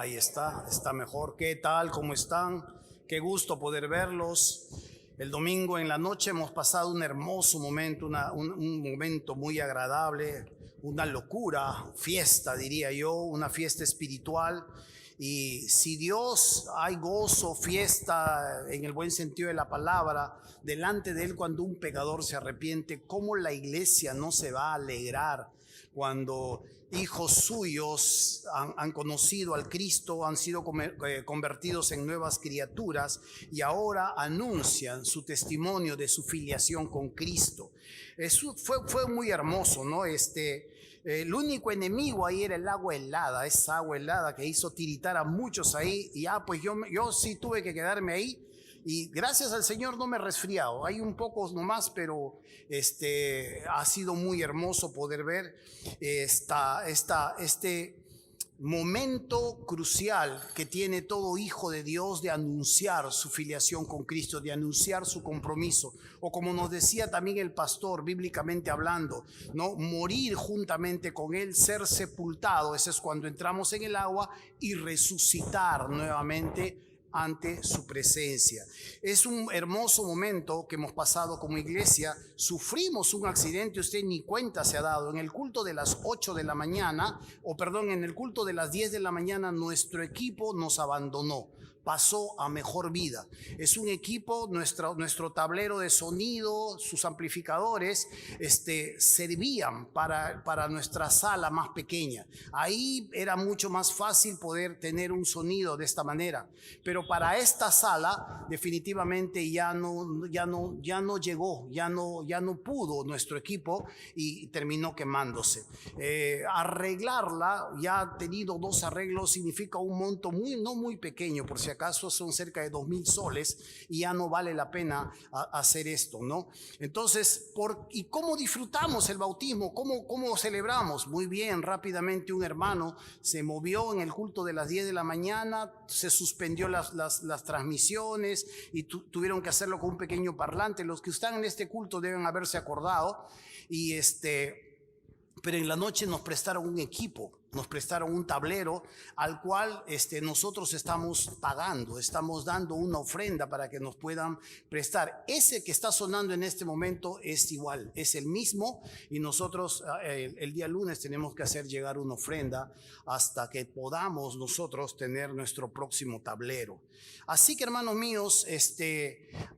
Ahí está mejor. ¿Qué tal? ¿Cómo están? Qué gusto poder verlos. El domingo en la noche hemos pasado un hermoso momento, un momento muy agradable, una locura, fiesta diría yo, una fiesta espiritual. Y si Dios hay gozo, fiesta en el buen sentido de la palabra, delante de Él cuando un pecador se arrepiente, ¿cómo la iglesia no se va a alegrar cuando hijos suyos han conocido al Cristo, han sido convertidos en nuevas criaturas y ahora anuncian su testimonio de su filiación con Cristo? Eso fue muy hermoso, ¿no? El único enemigo ahí era el agua helada, esa agua helada que hizo tiritar a muchos ahí. Y pues yo sí tuve que quedarme ahí. Y gracias al Señor no me he resfriado. Hay un poco nomás, pero ha sido muy hermoso poder ver este momento crucial que tiene todo hijo de Dios de anunciar su filiación con Cristo, de anunciar su compromiso, o como nos decía también el pastor, bíblicamente hablando, ¿no? Morir juntamente con Él, ser sepultado, ese es cuando entramos en el agua, y resucitar nuevamente ante su presencia. Es un hermoso momento que hemos pasado como iglesia. Sufrimos un accidente, usted ni cuenta se ha dado. En el culto de las 8 de la mañana, en el culto de las 10 de la mañana, nuestro equipo nos abandonó. Pasó a mejor vida. Es un equipo, nuestro tablero de sonido, sus amplificadores, servían para nuestra sala más pequeña. Ahí era mucho más fácil poder tener un sonido de esta manera. Pero para esta sala definitivamente ya no llegó, ya no pudo nuestro equipo y terminó quemándose. Arreglarla, ya ha tenido 2 arreglos, significa un monto no muy pequeño, por si acaso son cerca de 2,000 soles y ya no vale la pena hacer esto, ¿no? Entonces, ¿y cómo disfrutamos el bautismo? ¿Cómo celebramos? Muy bien, rápidamente un hermano se movió en el culto de las 10 de la mañana, se suspendió las transmisiones y tuvieron que hacerlo con un pequeño parlante. Los que están en este culto deben haberse acordado. Pero en la noche nos prestaron un equipo, nos prestaron un tablero al cual nosotros estamos pagando, estamos dando una ofrenda para que nos puedan prestar. Ese que está sonando en este momento es igual, es el mismo, y nosotros el día lunes tenemos que hacer llegar una ofrenda hasta que podamos nosotros tener nuestro próximo tablero. Así que, hermanos míos,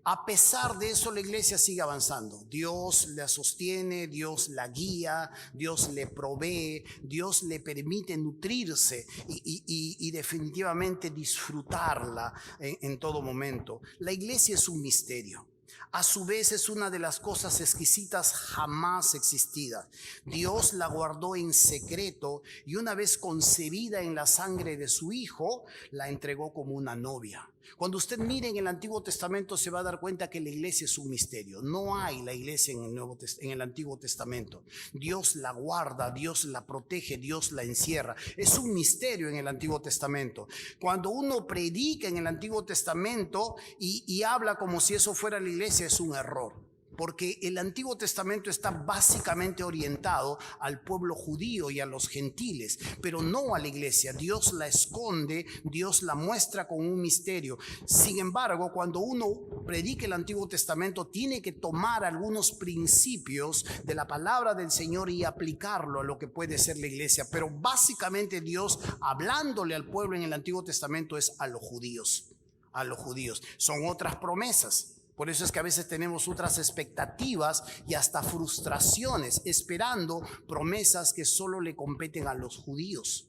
a pesar de eso la iglesia sigue avanzando. Dios la sostiene, Dios la guía, Dios le provee, Dios le permite nutrirse y definitivamente disfrutarla en todo momento. La iglesia es un misterio. A su vez es una de las cosas exquisitas jamás existidas. Dios la guardó en secreto y una vez concebida en la sangre de su Hijo, la entregó como una novia. Cuando usted mire en el Antiguo Testamento se va a dar cuenta que la iglesia es un misterio. No hay la iglesia en el Antiguo Testamento. Dios la guarda, Dios la protege, Dios la encierra. Es un misterio en el Antiguo Testamento. Cuando uno predica en el Antiguo Testamento y habla como si eso fuera la iglesia, es un error. Porque el Antiguo Testamento está básicamente orientado al pueblo judío y a los gentiles, pero no a la iglesia. Dios la esconde, Dios la muestra con un misterio. Sin embargo, cuando uno predica el Antiguo Testamento, tiene que tomar algunos principios de la palabra del Señor y aplicarlo a lo que puede ser la iglesia. Pero básicamente Dios, hablándole al pueblo en el Antiguo Testamento, es a los judíos. A los judíos. Son otras promesas. Por eso es que a veces tenemos otras expectativas y hasta frustraciones, esperando promesas que solo le competen a los judíos.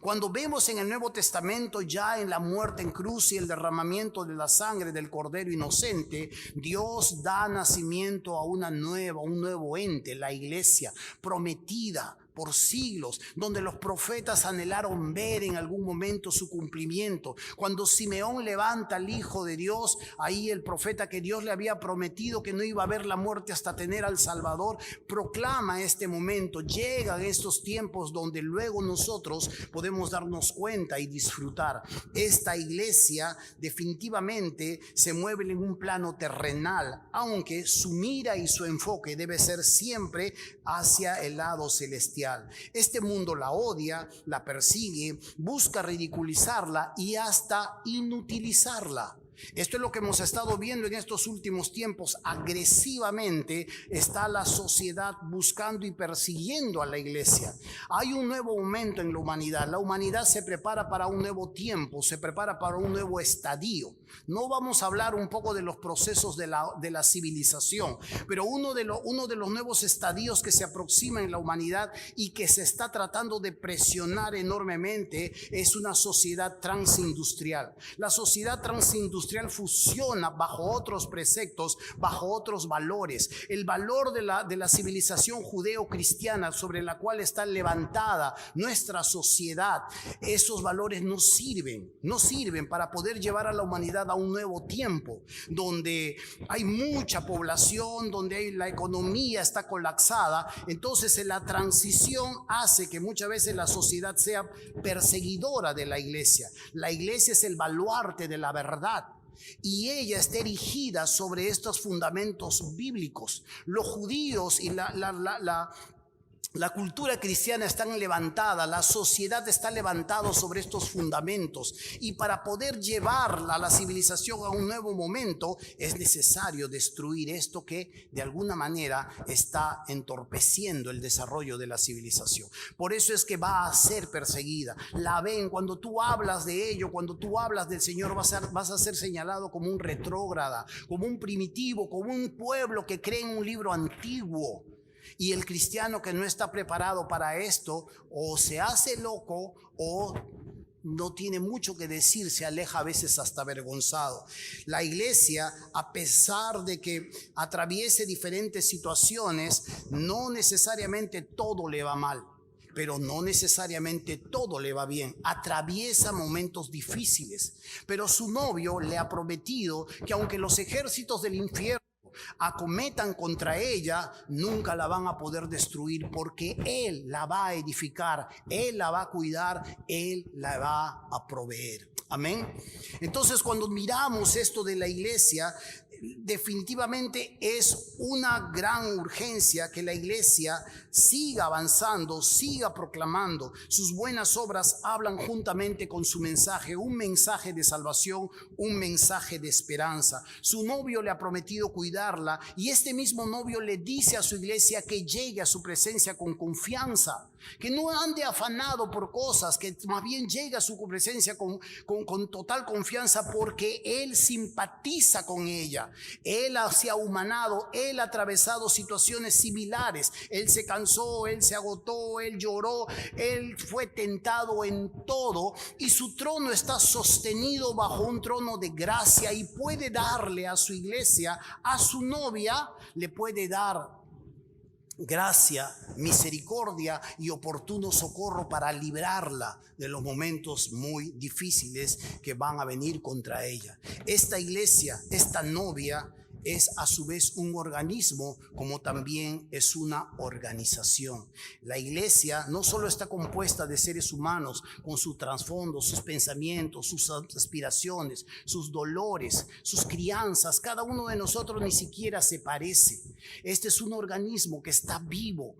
Cuando vemos en el Nuevo Testamento, ya en la muerte en cruz y el derramamiento de la sangre del Cordero inocente, Dios da nacimiento a un nuevo ente, la iglesia prometida por siglos, donde los profetas anhelaron ver en algún momento su cumplimiento. Cuando Simeón levanta al Hijo de Dios, ahí el profeta que Dios le había prometido que no iba a ver la muerte hasta tener al Salvador, proclama este momento. Llegan estos tiempos donde luego nosotros podemos darnos cuenta y disfrutar. Esta iglesia definitivamente se mueve en un plano terrenal, aunque su mira y su enfoque debe ser siempre hacia el lado celestial. celestial. Este mundo la odia, la persigue, busca ridiculizarla y hasta inutilizarla. Esto es lo que hemos estado viendo en estos últimos tiempos. Agresivamente está la sociedad buscando y persiguiendo a la iglesia. Hay un nuevo momento en la humanidad. La humanidad se prepara para un nuevo tiempo, se prepara para un nuevo estadio. No vamos a hablar un poco de los procesos de la civilización, pero uno de los nuevos estadios que se aproxima en la humanidad y que se está tratando de presionar enormemente es una sociedad transindustrial. La sociedad transindustrial fusiona bajo otros preceptos, bajo otros valores. El valor de la civilización judeo-cristiana sobre la cual está levantada nuestra sociedad, esos valores no sirven para poder llevar a la humanidad a un nuevo tiempo, donde hay mucha población, donde la economía está colapsada. Entonces la transición hace que muchas veces la sociedad sea perseguidora de la iglesia. La iglesia es el baluarte de la verdad y ella está erigida sobre estos fundamentos bíblicos. Los judíos y la cultura cristiana están levantada, la sociedad está levantada sobre estos fundamentos, y para poder llevarla a la civilización a un nuevo momento es necesario destruir esto que de alguna manera está entorpeciendo el desarrollo de la civilización. Por eso es que va a ser perseguida. La ven, cuando tú hablas de ello, cuando tú hablas del Señor, vas a ser señalado como un retrógrada, como un primitivo, como un pueblo que cree en un libro antiguo. Y el cristiano que no está preparado para esto o se hace loco o no tiene mucho que decir, se aleja a veces hasta avergonzado. La iglesia, a pesar de que atraviese diferentes situaciones, no necesariamente todo le va mal, pero no necesariamente todo le va bien. Atraviesa momentos difíciles, pero su novio le ha prometido que aunque los ejércitos del infierno acometan contra ella, nunca la van a poder destruir, porque Él la va a edificar, Él la va a cuidar, Él la va a proveer. Amén. Entonces, cuando miramos esto de la iglesia, definitivamente es una gran urgencia que la iglesia siga avanzando, siga proclamando. Sus buenas obras hablan juntamente con su mensaje, un mensaje de salvación, un mensaje de esperanza. Su novio le ha prometido cuidarla, y este mismo novio le dice a su iglesia que llegue a su presencia con confianza, que no ande afanado por cosas, que más bien llegue a su presencia con total confianza, porque Él simpatiza con ella. Él se ha humanado, Él ha atravesado situaciones similares. Él se cansó, Él se agotó, Él lloró, Él fue tentado en todo, y su trono está sostenido bajo un trono de gracia, y puede darle a su iglesia, a su novia, le puede dar gracia, misericordia y oportuno socorro para librarla de los momentos muy difíciles que van a venir contra ella. Esta iglesia, esta novia, es a su vez un organismo, como también es una organización. La iglesia no solo está compuesta de seres humanos con su trasfondo, sus pensamientos, sus aspiraciones, sus dolores, sus crianzas. Cada uno de nosotros ni siquiera se parece. Este es un organismo que está vivo,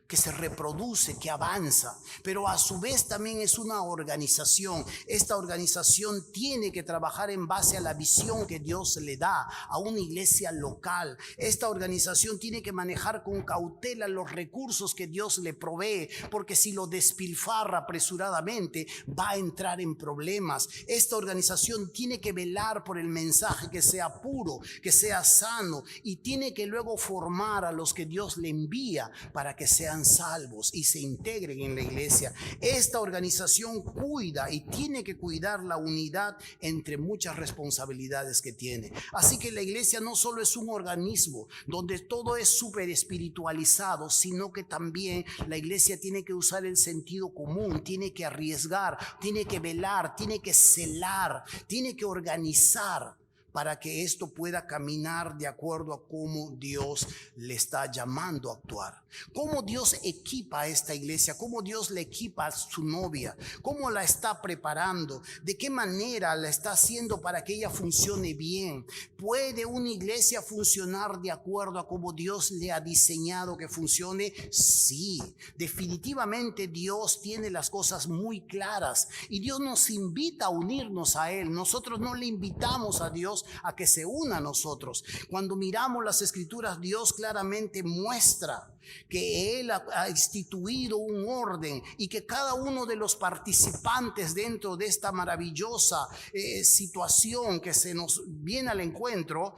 que se reproduce, que avanza, pero a su vez también es una organización. Esta organización tiene que trabajar en base a la visión que Dios le da a una iglesia local. Esta organización tiene que manejar con cautela los recursos que Dios le provee, porque si lo despilfarra apresuradamente va a entrar en problemas. Esta organización tiene que velar por el mensaje, que sea puro, que sea sano, y tiene que luego formar a los que Dios le envía para que sean salvos y se integren en la iglesia. Esta organización cuida y tiene que cuidar la unidad entre muchas responsabilidades que tiene. Así que la iglesia no solo es un organismo donde todo es súper espiritualizado, sino que también la iglesia tiene que usar el sentido común, tiene que arriesgar, tiene que velar, tiene que celar, tiene que organizar para que esto pueda caminar de acuerdo a cómo Dios le está llamando a actuar. Cómo Dios equipa a esta iglesia, cómo Dios le equipa a su novia, cómo la está preparando, de qué manera la está haciendo para que ella funcione bien. ¿Puede una iglesia funcionar de acuerdo a cómo Dios le ha diseñado que funcione? Sí, definitivamente Dios tiene las cosas muy claras y Dios nos invita a unirnos a Él. Nosotros no le invitamos a Dios a que se una a nosotros. Cuando miramos las escrituras, Dios claramente muestra que Él ha instituido un orden y que cada uno de los participantes dentro de esta maravillosa situación que se nos viene al encuentro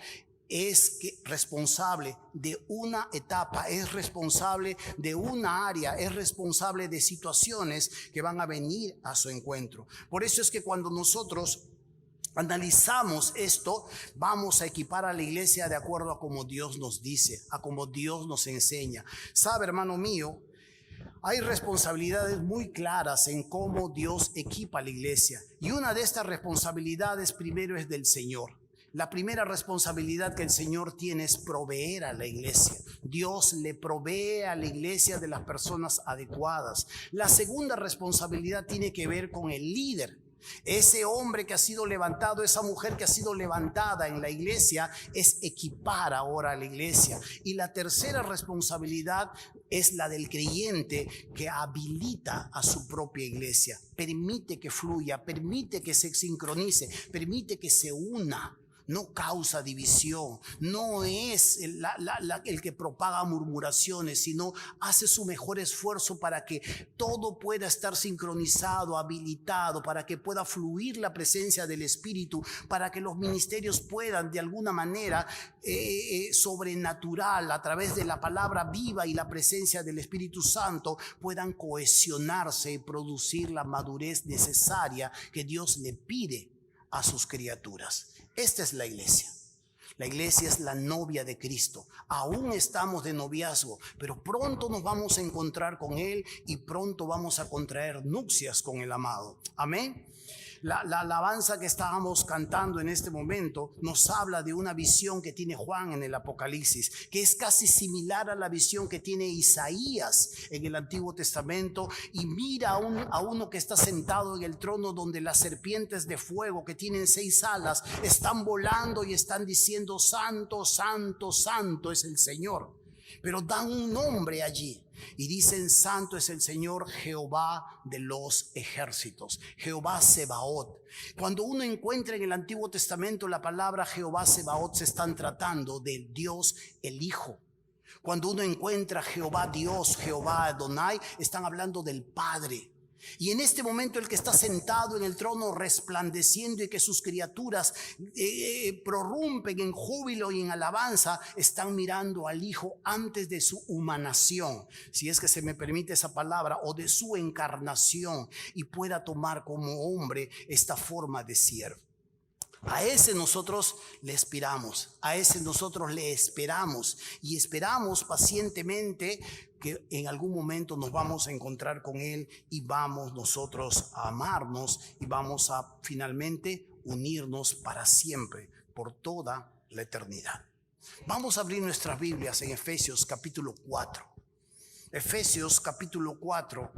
es responsable de una etapa, es responsable de una área, es responsable de situaciones que van a venir a su encuentro. Por eso es que cuando nosotros analizamos esto, vamos a equipar a la iglesia de acuerdo a como Dios nos dice, a como Dios nos enseña. Sabe, hermano mío, hay responsabilidades muy claras en cómo Dios equipa a la iglesia. Y una de estas responsabilidades primero es del Señor. La primera responsabilidad que el Señor tiene es proveer a la iglesia. Dios le provee a la iglesia de las personas adecuadas. La segunda responsabilidad tiene que ver con el líder. Ese hombre que ha sido levantado, esa mujer que ha sido levantada en la iglesia, es equipar ahora a la iglesia. Y la tercera responsabilidad es la del creyente, que habilita a su propia iglesia, permite que fluya, permite que se sincronice, permite que se una. No causa división, no es el que propaga murmuraciones, sino hace su mejor esfuerzo para que todo pueda estar sincronizado, habilitado, para que pueda fluir la presencia del Espíritu, para que los ministerios puedan de alguna manera sobrenatural, a través de la palabra viva y la presencia del Espíritu Santo, puedan cohesionarse y producir la madurez necesaria que Dios le pide a sus criaturas. Esta es la iglesia. La iglesia es la novia de Cristo. Aún estamos de noviazgo, pero pronto nos vamos a encontrar con Él y pronto vamos a contraer nupcias con el amado. Amén. La alabanza que estábamos cantando en este momento nos habla de una visión que tiene Juan en el Apocalipsis, que es casi similar a la visión que tiene Isaías en el Antiguo Testamento, y mira a uno que está sentado en el trono, donde las serpientes de fuego que tienen 6 alas están volando y están diciendo: santo, santo, santo es el Señor. Pero dan un nombre allí y dicen: santo es el Señor Jehová de los ejércitos, Jehová Sebaot. Cuando uno encuentra en el Antiguo Testamento la palabra Jehová Sebaot, se están tratando del Dios el Hijo. Cuando uno encuentra Jehová Dios, Jehová Adonai, están hablando del Padre. Y en este momento el que está sentado en el trono resplandeciendo y que sus criaturas prorrumpen en júbilo y en alabanza, están mirando al Hijo antes de su humanación, si es que se me permite esa palabra, o de su encarnación, y pueda tomar como hombre esta forma de siervo. A ese nosotros le aspiramos, a ese nosotros le esperamos, y esperamos pacientemente que en algún momento nos vamos a encontrar con Él y vamos nosotros a amarnos y vamos a finalmente unirnos para siempre, por toda la eternidad. Vamos a abrir nuestras Biblias en Efesios capítulo 4. Efesios capítulo 4,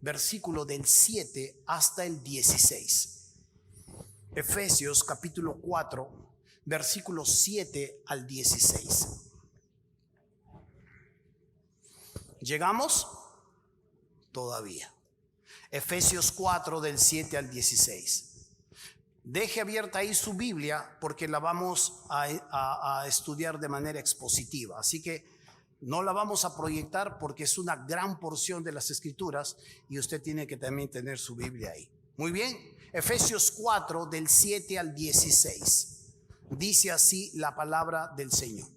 versículo del 7 hasta el 16. Efesios capítulo 4, versículos 7 al 16. ¿Llegamos? Todavía. Efesios 4 del 7 al 16. Deje abierta ahí su Biblia porque la vamos a estudiar de manera expositiva. Así que no la vamos a proyectar porque es una gran porción de las Escrituras y usted tiene que también tener su Biblia ahí. Muy bien. Efesios 4 del 7 al 16. Dice así la palabra del Señor.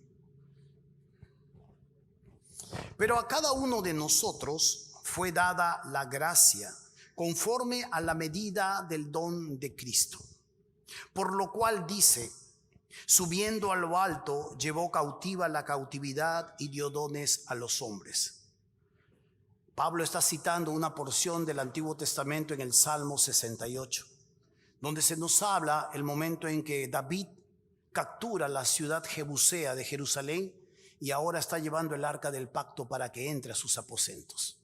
Pero a cada uno de nosotros fue dada la gracia conforme a la medida del don de Cristo. Por lo cual dice: subiendo a lo alto, llevó cautiva la cautividad y dio dones a los hombres. Pablo está citando una porción del Antiguo Testamento en el Salmo 68, donde se nos habla el momento en que David captura la ciudad jebusea de Jerusalén y ahora está llevando el arca del pacto para que entre a sus aposentos.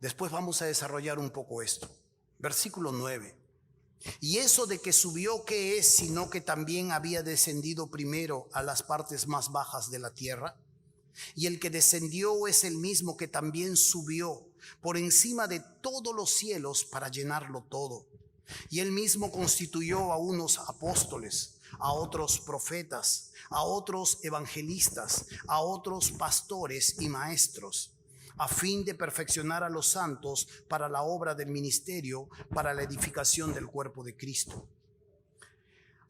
Después vamos a desarrollar un poco esto. Versículo 9. Y eso de que subió, ¿qué es? Sino que también había descendido primero a las partes más bajas de la tierra. Y el que descendió es el mismo que también subió por encima de todos los cielos para llenarlo todo. Y él mismo constituyó a unos apóstoles, a otros profetas, a otros evangelistas, a otros pastores y maestros, a fin de perfeccionar a los santos para la obra del ministerio, para la edificación del cuerpo de Cristo,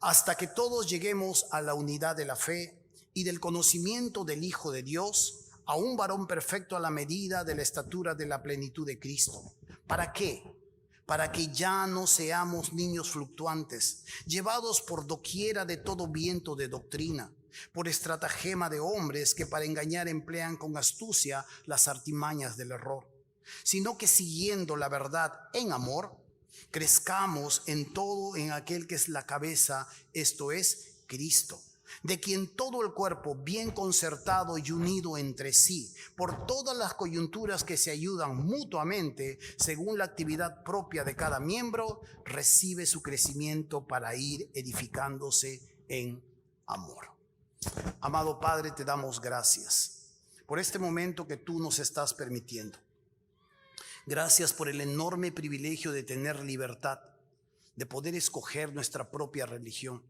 hasta que todos lleguemos a la unidad de la fe y del conocimiento del Hijo de Dios, a un varón perfecto a la medida de la estatura de la plenitud de Cristo. ¿Para qué? Para que ya no seamos niños fluctuantes, llevados por doquiera de todo viento de doctrina, por estratagema de hombres que para engañar emplean con astucia las artimañas del error, sino que siguiendo la verdad en amor, crezcamos en todo en aquel que es la cabeza, esto es Cristo, de quien todo el cuerpo, bien concertado y unido entre sí, por todas las coyunturas que se ayudan mutuamente, según la actividad propia de cada miembro, recibe su crecimiento para ir edificándose en amor. Amado Padre, te damos gracias por este momento que tú nos estás permitiendo. Gracias por el enorme privilegio de tener libertad, de poder escoger nuestra propia religión,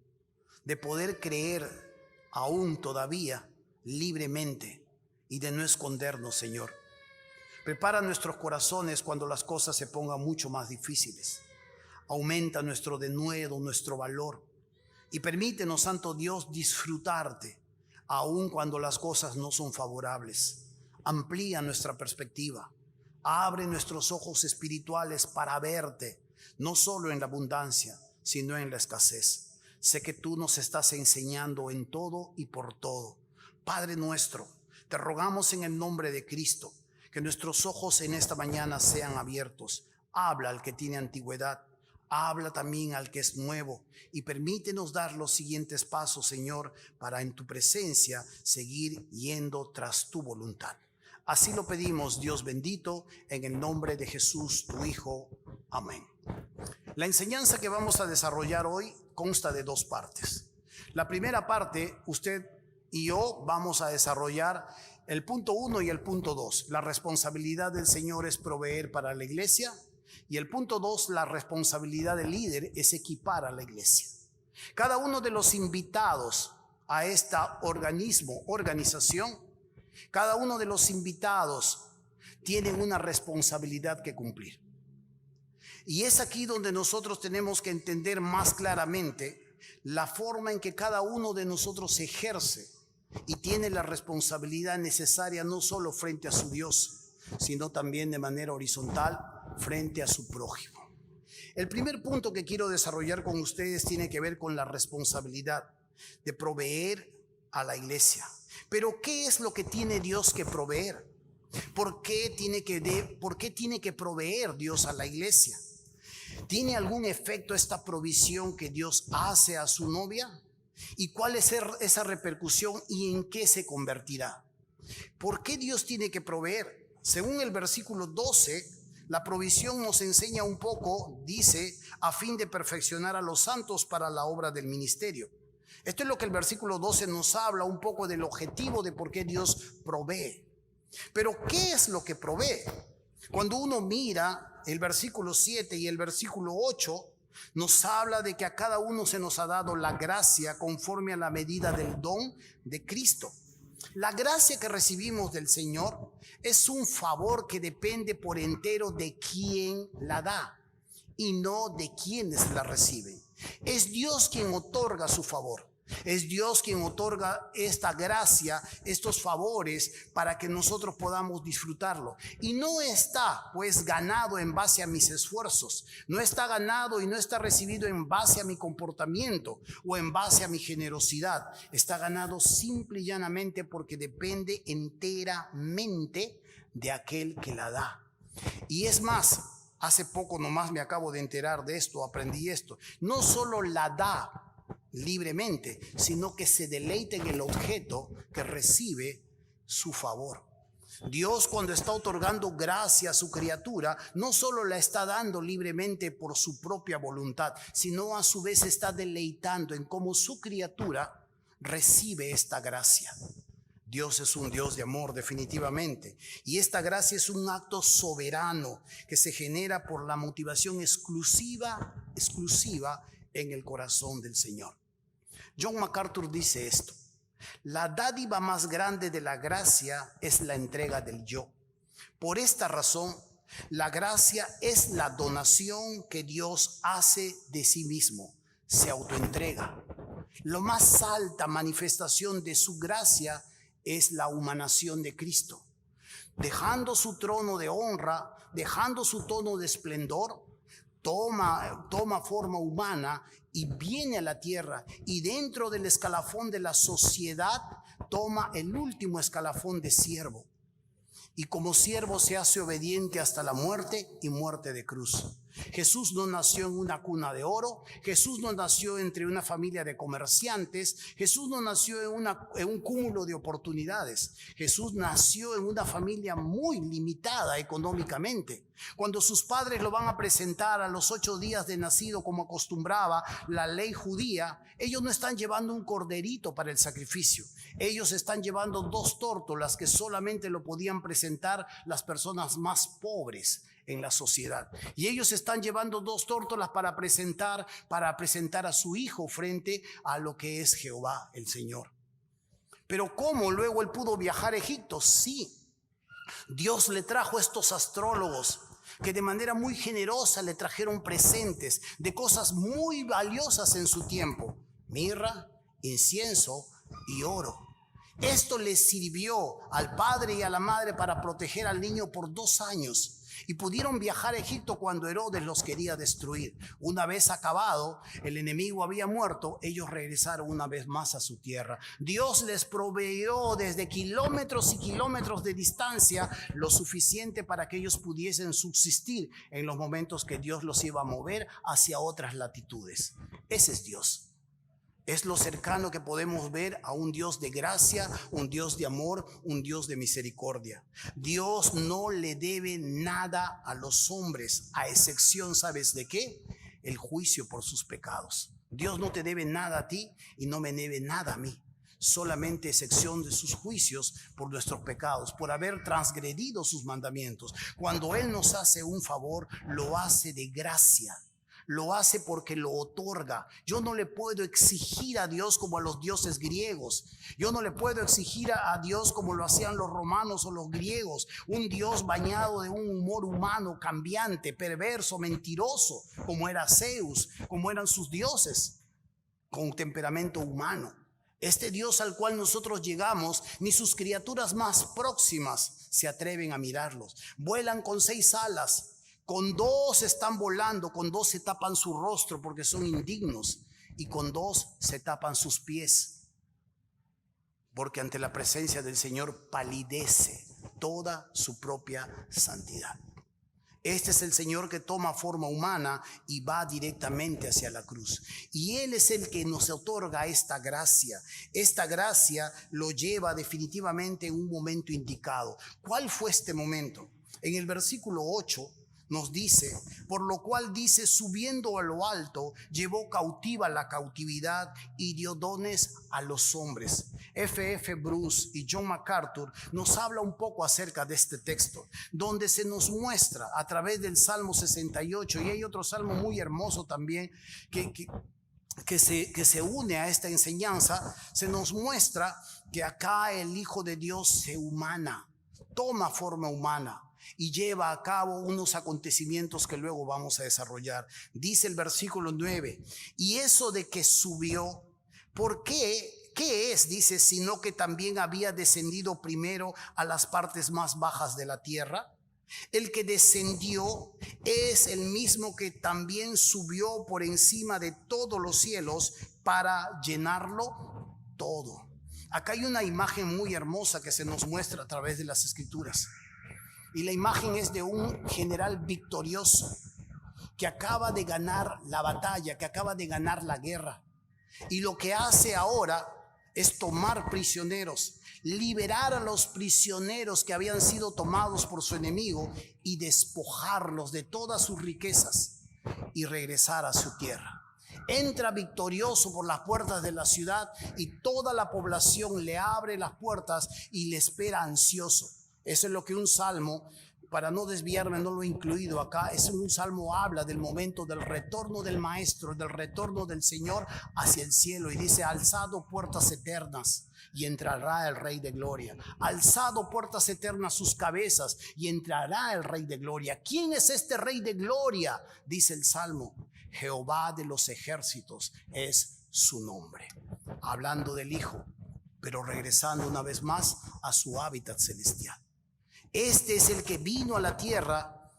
de poder creer aún todavía libremente y de no escondernos, Señor. Prepara nuestros corazones cuando las cosas se pongan mucho más difíciles. Aumenta nuestro denuedo, nuestro valor. Y permítenos, Santo Dios, disfrutarte aun cuando las cosas no son favorables. Amplía nuestra perspectiva. Abre nuestros ojos espirituales para verte, no solo en la abundancia, sino en la escasez. Sé que tú nos estás enseñando en todo y por todo. Padre nuestro, te rogamos en el nombre de Cristo, que nuestros ojos en esta mañana sean abiertos. Habla al que tiene antigüedad. Habla también al que es nuevo y permítenos dar los siguientes pasos, Señor, para en tu presencia seguir yendo tras tu voluntad. Así lo pedimos, Dios bendito, en el nombre de Jesús, tu Hijo. Amén. La enseñanza que vamos a desarrollar hoy consta de dos partes. La primera parte, usted y yo vamos a desarrollar el punto 1 y el punto 2. La responsabilidad del Señor es proveer para la iglesia. Y el punto 2, la responsabilidad del líder es equipar a la iglesia. Cada uno de los invitados a esta organización, cada uno de los invitados tienen una responsabilidad que cumplir. Y es aquí donde nosotros tenemos que entender más claramente la forma en que cada uno de nosotros ejerce y tiene la responsabilidad necesaria no solo frente a su Dios, sino también de manera horizontal frente a su prójimo. El primer punto que quiero desarrollar con ustedes tiene que ver con la responsabilidad de proveer a la iglesia. Pero ¿qué es lo que tiene Dios que proveer? ¿Por qué tiene que proveer Dios a la iglesia? ¿Tiene algún efecto esta provisión que Dios hace a su novia? ¿Y cuál es esa repercusión y en qué se convertirá? ¿Por qué Dios tiene que proveer? Según el versículo 12, la provisión nos enseña un poco, dice, a fin de perfeccionar a los santos para la obra del ministerio. Esto es lo que el versículo 12 nos habla un poco del objetivo de por qué Dios provee. Pero ¿qué es lo que provee? Cuando uno mira el versículo 7 y el versículo 8, nos habla de que a cada uno se nos ha dado la gracia conforme a la medida del don de Cristo. La gracia que recibimos del Señor es un favor que depende por entero de quien la da y no de quienes la reciben. Es Dios quien otorga su favor. Es Dios quien otorga esta gracia, estos favores para que nosotros podamos disfrutarlo. Y no está pues ganado en base a mis esfuerzos. No está ganado y no está recibido en base a mi comportamiento o en base a mi generosidad. Está ganado simple y llanamente porque depende enteramente de aquel que la da. Y es más, hace poco nomás me acabo de enterar de esto, aprendí esto. No solo la da libremente, sino que se deleita en el objeto que recibe su favor. Dios, cuando está otorgando gracia a su criatura, no solo la está dando libremente por su propia voluntad, sino a su vez está deleitando en cómo su criatura recibe esta gracia. Dios es un Dios de amor, definitivamente. Y esta gracia es un acto soberano que se genera por la motivación exclusiva en el corazón del Señor. John MacArthur dice esto: la dádiva más grande de la gracia es la entrega del yo. Por esta razón, la gracia es la donación que Dios hace de sí mismo, se autoentrega. La más alta manifestación de su gracia es la humanación de Cristo. Dejando su trono de honra, dejando su trono de esplendor, toma forma humana y viene a la tierra, y dentro del escalafón de la sociedad toma el último escalafón de siervo, y como siervo se hace obediente hasta la muerte y muerte de cruz. Jesús no nació en una cuna de oro, Jesús no nació entre una familia de comerciantes, Jesús no nació en un cúmulo de oportunidades. Jesús nació en una familia muy limitada económicamente. Cuando sus padres lo van a presentar a los 8 días de nacido, como acostumbraba la ley judía, ellos no están llevando un corderito para el sacrificio. Ellos están llevando 2 tórtolas que solamente lo podían presentar las personas más pobres en la sociedad. Y ellos están llevando 2 tórtolas para presentar a su hijo frente a lo que es Jehová, el Señor. Pero ¿cómo luego él pudo viajar a Egipto? Sí, Dios le trajo a estos astrólogos que de manera muy generosa le trajeron presentes de cosas muy valiosas en su tiempo: mirra, incienso y oro. Esto les sirvió al padre y a la madre para proteger al niño por 2 años. Y pudieron viajar a Egipto cuando Herodes los quería destruir. Una vez acabado, el enemigo había muerto, ellos regresaron una vez más a su tierra. Dios les proveyó desde kilómetros y kilómetros de distancia lo suficiente para que ellos pudiesen subsistir en los momentos que Dios los iba a mover hacia otras latitudes. Ese es Dios. Es lo cercano que podemos ver a un Dios de gracia, un Dios de amor, un Dios de misericordia. Dios no le debe nada a los hombres, a excepción, ¿sabes de qué? El juicio por sus pecados. Dios no te debe nada a ti y no me debe nada a mí. Solamente excepción de sus juicios por nuestros pecados, por haber transgredido sus mandamientos. Cuando Él nos hace un favor, lo hace de gracia. Lo hace porque lo otorga. Yo no le puedo exigir a Dios como a los dioses griegos. Yo no le puedo exigir a Dios como lo hacían los romanos o los griegos. Un Dios bañado de un humor humano, cambiante, perverso, mentiroso, como era Zeus, como eran sus dioses, con temperamento humano. Este Dios al cual nosotros llegamos, ni sus criaturas más próximas se atreven a mirarlos. Vuelan con 6 alas. Con 2 están volando, con 2 se tapan su rostro porque son indignos, y con 2 se tapan sus pies, porque ante la presencia del Señor palidece toda su propia santidad. Este es el Señor que toma forma humana y va directamente hacia la cruz. Y Él es el que nos otorga esta gracia. Esta gracia lo lleva definitivamente en un momento indicado. ¿Cuál fue este momento? En el versículo 8 nos dice: por lo cual dice, subiendo a lo alto, llevó cautiva la cautividad y dio dones a los hombres. F.F. Bruce y John MacArthur nos habla un poco acerca de este texto, donde se nos muestra a través del Salmo 68, y hay otro salmo muy hermoso también que se une a esta enseñanza. Se nos muestra que acá el Hijo de Dios se humana, toma forma humana y lleva a cabo unos acontecimientos que luego vamos a desarrollar. Dice el versículo 9: y eso de que subió, ¿por qué? ¿Qué es? Dice, sino que también había descendido primero a las partes más bajas de la tierra. El que descendió es el mismo que también subió por encima de todos los cielos para llenarlo todo. Acá hay una imagen muy hermosa que se nos muestra a través de las Escrituras. Y la imagen es de un general victorioso que acaba de ganar la batalla, que acaba de ganar la guerra. Y lo que hace ahora es tomar prisioneros, liberar a los prisioneros que habían sido tomados por su enemigo y despojarlos de todas sus riquezas y regresar a su tierra. Entra victorioso por las puertas de la ciudad y toda la población le abre las puertas y le espera ansioso. Eso es lo que un salmo, para no desviarme, no lo he incluido acá, es un salmo habla del momento del retorno del Maestro, del retorno del Señor hacia el cielo, y dice: alzado puertas eternas y entrará el Rey de Gloria. Alzado puertas eternas sus cabezas y entrará el Rey de Gloria. ¿Quién es este Rey de Gloria? Dice el salmo: Jehová de los ejércitos es su nombre. Hablando del Hijo, pero regresando una vez más a su hábitat celestial. Este es el que vino a la tierra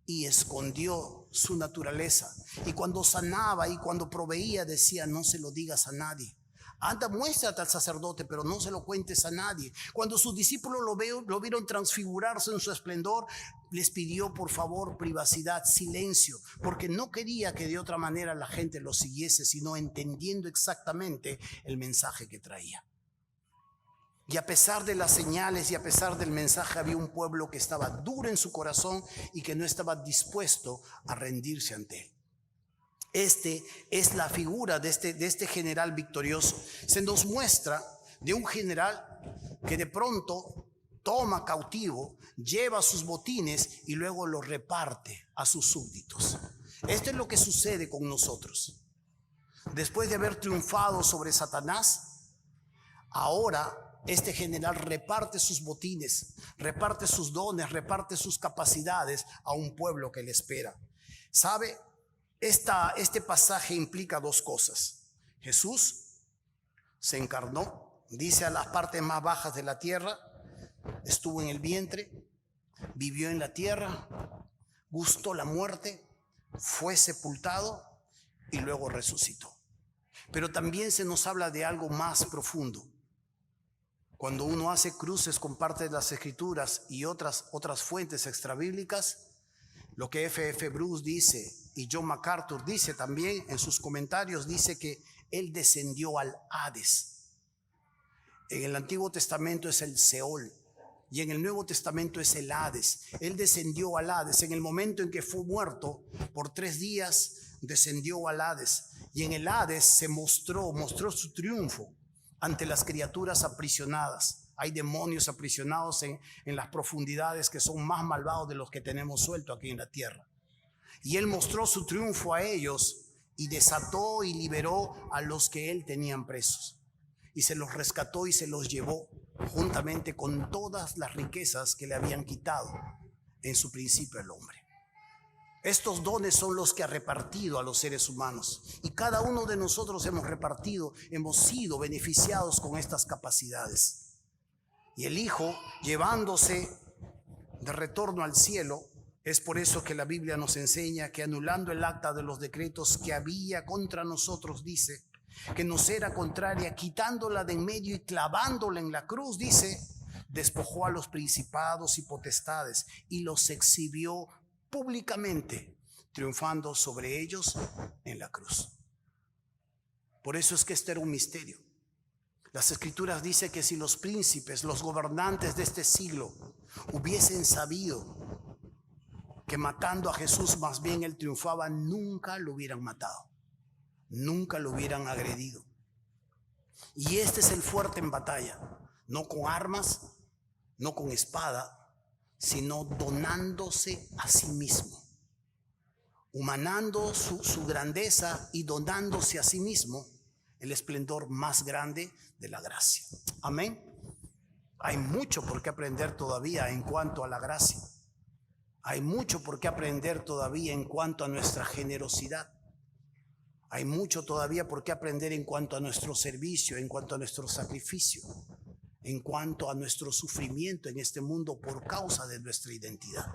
y escondió su naturaleza. Y cuando sanaba y cuando proveía, decía: no se lo digas a nadie. Anda, muéstrate al sacerdote, pero no se lo cuentes a nadie. Cuando sus discípulos lo vieron transfigurarse en su esplendor, les pidió por favor privacidad, silencio, porque no quería que de otra manera la gente lo siguiese, sino entendiendo exactamente el mensaje que traía. Y a pesar de las señales y a pesar del mensaje, había un pueblo que estaba duro en su corazón y que no estaba dispuesto a rendirse ante él. Este es la figura de este general victorioso. Se nos muestra de un general que de pronto toma cautivo, lleva sus botines y luego los reparte a sus súbditos. Esto es lo que sucede con nosotros. Después de haber triunfado sobre Satanás, ahora este general reparte sus botines, reparte sus dones, reparte sus capacidades a un pueblo que le espera. ¿Sabe? Este pasaje implica dos cosas. Jesús se encarnó, dice, a las partes más bajas de la tierra, estuvo en el vientre, vivió en la tierra, gustó la muerte, fue sepultado y luego resucitó. Pero también se nos habla de algo más profundo. Cuando uno hace cruces con parte de las Escrituras y otras fuentes extrabíblicas, lo que F.F. Bruce dice y John MacArthur dice también en sus comentarios, dice que él descendió al Hades. En el Antiguo Testamento es el Seol y en el Nuevo Testamento es el Hades. Él descendió al Hades. En el momento en que fue muerto por 3 días, descendió al Hades. Y en el Hades se mostró su triunfo ante las criaturas aprisionadas. Hay demonios aprisionados en las profundidades que son más malvados de los que tenemos suelto aquí en la tierra. Y él mostró su triunfo a ellos y desató y liberó a los que él tenían presos. Y se los rescató y se los llevó juntamente con todas las riquezas que le habían quitado en su principio al hombre. Estos dones son los que ha repartido a los seres humanos y cada uno de nosotros hemos sido beneficiados con estas capacidades. Y el Hijo, llevándose de retorno al cielo, es por eso que la Biblia nos enseña que anulando el acta de los decretos que había contra nosotros, dice, que nos era contraria, quitándola de en medio y clavándola en la cruz, dice, despojó a los principados y potestades y los exhibió públicamente, triunfando sobre ellos en la cruz. Por eso es que este era un misterio. Las Escrituras dicen que si los príncipes, los gobernantes de este siglo hubiesen sabido que matando a Jesús más bien él triunfaba, nunca lo hubieran matado, nunca lo hubieran agredido. Y este es el fuerte en batalla, no con armas, no con espada, sino donándose a sí mismo, humanando su grandeza y donándose a sí mismo el esplendor más grande de la gracia. Amén. Hay mucho por qué aprender todavía en cuanto a la gracia. Hay mucho por qué aprender todavía en cuanto a nuestra generosidad. Hay mucho todavía por qué aprender en cuanto a nuestro servicio, en cuanto a nuestro sacrificio, en cuanto a nuestro sufrimiento en este mundo por causa de nuestra identidad.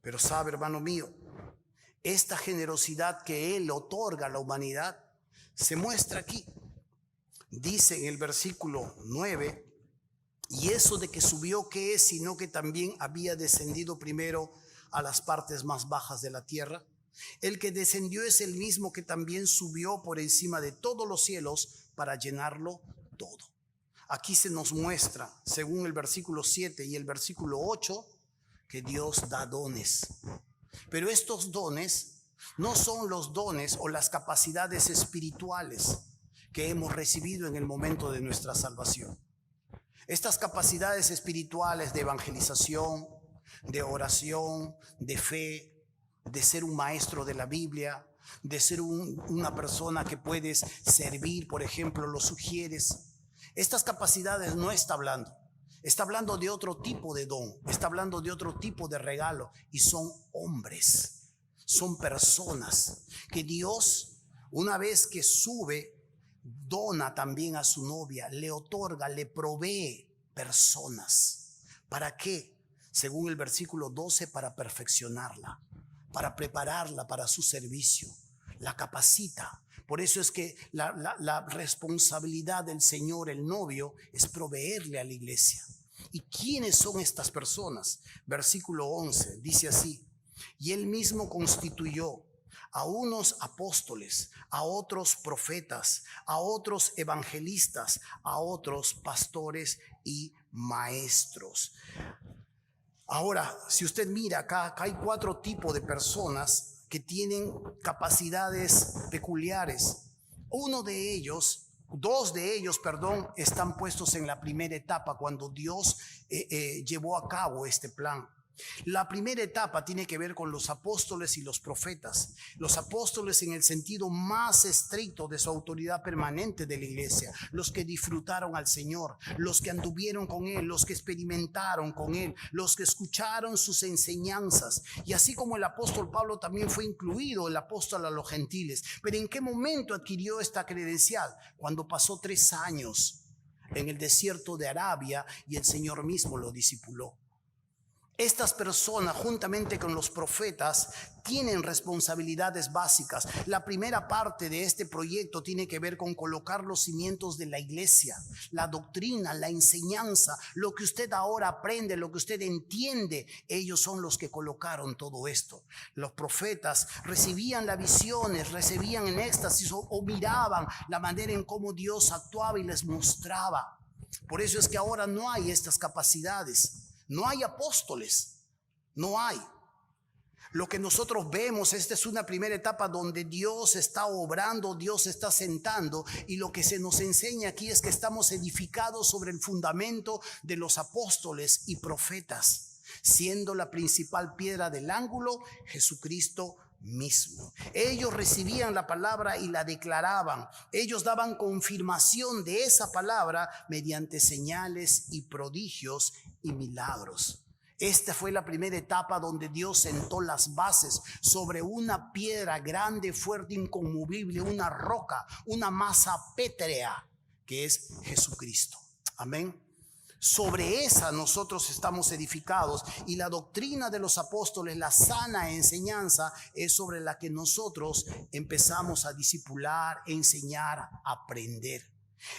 Pero sabe, hermano mío, esta generosidad que Él otorga a la humanidad se muestra aquí. Dice en el versículo 9, y eso de que subió, ¿qué es? Sino que también había descendido primero a las partes más bajas de la tierra. El que descendió es el mismo que también subió por encima de todos los cielos para llenarlo todo. Aquí se nos muestra, según el versículo 7 y el versículo 8, que Dios da dones. Pero estos dones no son los dones o las capacidades espirituales que hemos recibido en el momento de nuestra salvación. Estas capacidades espirituales de evangelización, de oración, de fe, de ser un maestro de la Biblia, de ser una persona que puedes servir, por ejemplo, lo sugieres. Estas capacidades no está hablando. Está hablando de otro tipo de don, está hablando de otro tipo de regalo, y son hombres, son personas que Dios, una vez que sube, dona también a su novia, le otorga, le provee personas. ¿Para qué? Según el versículo 12, para perfeccionarla, para prepararla para su servicio, la capacita. Por eso es que la responsabilidad del Señor, el novio, es proveerle a la iglesia. ¿Y quiénes son estas personas? Versículo 11 dice así: y él mismo constituyó a unos apóstoles, a otros profetas, a otros evangelistas, a otros pastores y maestros. Ahora, si usted mira acá hay 4 tipos de personas que tienen capacidades peculiares. Dos de ellos, están puestos en la primera etapa cuando Dios llevó a cabo este plan. La primera etapa tiene que ver con los apóstoles y los profetas. Los apóstoles en el sentido más estricto de su autoridad permanente de la iglesia, los que disfrutaron al Señor, los que anduvieron con Él, los que experimentaron con Él, los que escucharon sus enseñanzas. Y así como el apóstol Pablo también fue incluido, el apóstol a los gentiles. Pero ¿en qué momento adquirió esta credencial? Cuando pasó 3 años en el desierto de Arabia y el Señor mismo lo discipuló. Estas personas, juntamente con los profetas, tienen responsabilidades básicas. La primera parte de este proyecto tiene que ver con colocar los cimientos de la iglesia, la doctrina, la enseñanza, lo que usted ahora aprende, lo que usted entiende. Ellos son los que colocaron todo esto. Los profetas recibían las visiones, recibían en éxtasis o miraban la manera en cómo Dios actuaba y les mostraba. Por eso es que ahora no hay estas capacidades. No hay apóstoles, no hay. Lo que nosotros vemos, esta es una primera etapa donde Dios está obrando, Dios está sentando, y lo que se nos enseña aquí es que estamos edificados sobre el fundamento de los apóstoles y profetas, siendo la principal piedra del ángulo Jesucristo mismo. Ellos recibían la palabra y la declaraban. Ellos daban confirmación de esa palabra mediante señales y prodigios y milagros. Esta fue la primera etapa donde Dios sentó las bases sobre una piedra grande, fuerte, inconmovible, una roca, una masa pétrea que es Jesucristo. Amén. Sobre esa nosotros estamos edificados, y la doctrina de los apóstoles, la sana enseñanza, es sobre la que nosotros empezamos a discipular, enseñar, aprender.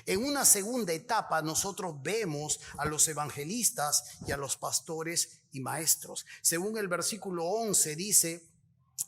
En una segunda etapa nosotros vemos a los evangelistas y a los pastores y maestros. Según el versículo 11 dice: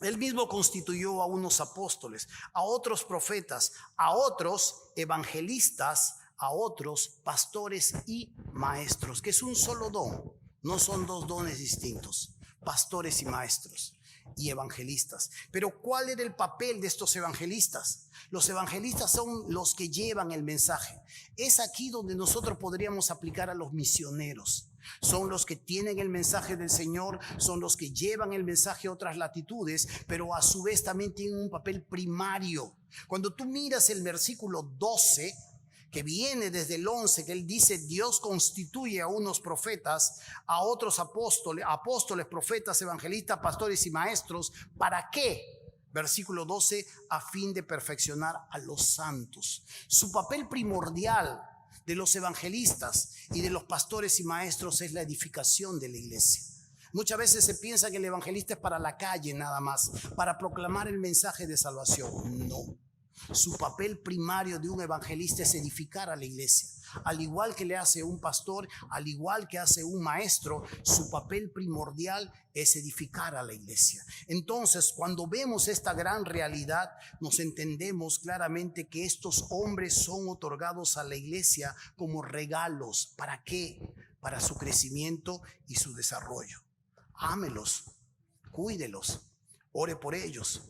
él mismo constituyó a unos apóstoles, a otros profetas, a otros evangelistas, a otros pastores y maestros, que es un solo don, no son 2 dones distintos, pastores y maestros y evangelistas. Pero ¿cuál era el papel de estos evangelistas? Los evangelistas son los que llevan el mensaje. Es aquí donde nosotros podríamos aplicar a los misioneros. Son los que tienen el mensaje del Señor, son los que llevan el mensaje a otras latitudes, pero a su vez también tienen un papel primario. Cuando tú miras el versículo 12, que viene desde el 11, que él dice: Dios constituye a unos profetas, a otros apóstoles, profetas, evangelistas, pastores y maestros. ¿Para qué? Versículo 12: a fin de perfeccionar a los santos. Su papel primordial de los evangelistas y de los pastores y maestros es la edificación de la iglesia. Muchas veces se piensa que el evangelista es para la calle nada más, para proclamar el mensaje de salvación. No. Su papel primario de un evangelista es edificar a la iglesia. Al igual que le hace un pastor, al igual que hace un maestro, su papel primordial es edificar a la iglesia. Entonces, cuando vemos esta gran realidad, nos entendemos claramente que estos hombres son otorgados a la iglesia como regalos. ¿Para qué? Para su crecimiento y su desarrollo. Ámelos, cuídelos, ore por ellos.